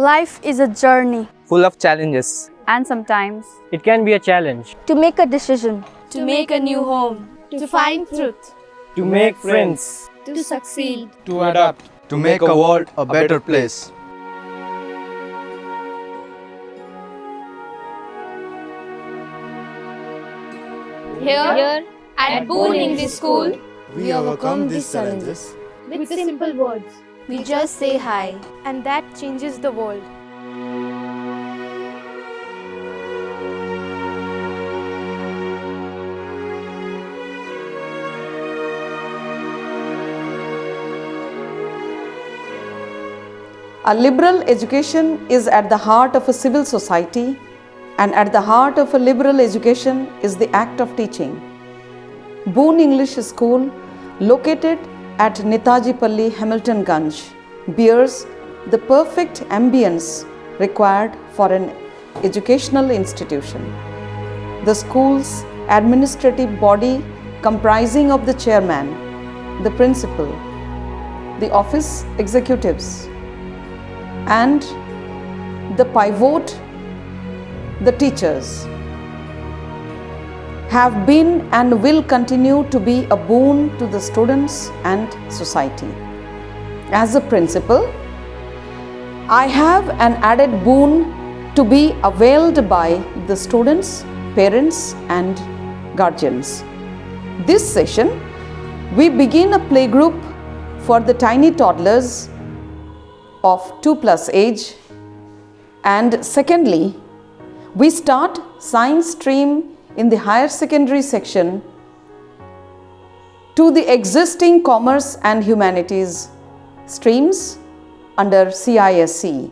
Life is a journey. Full of challenges. And sometimes, It can be a challenge. to make a decision, To make a new home. To find truth. To make friends. To succeed. To adapt. To make a world a better place. Here at Boon English School, We overcome these challenges. with simple words. we just say hi, and that changes the world. A liberal education is at the heart of a civil society, and at the heart of a liberal education is the act of teaching. Boon English School, located at Netajipally, Hamiltonganj, bears the perfect ambience required for an educational institution. The school's administrative body, comprising of the chairman, the principal, the office executives, and the pivot, the teachers, have been and will continue to be a boon to the students and society. As a principal, I have an added boon to be availed by the students, parents, and guardians. This session, we begin a playgroup for the tiny toddlers of 2+ age, and secondly, we start science stream in the higher secondary section to the existing commerce and humanities streams under CISE.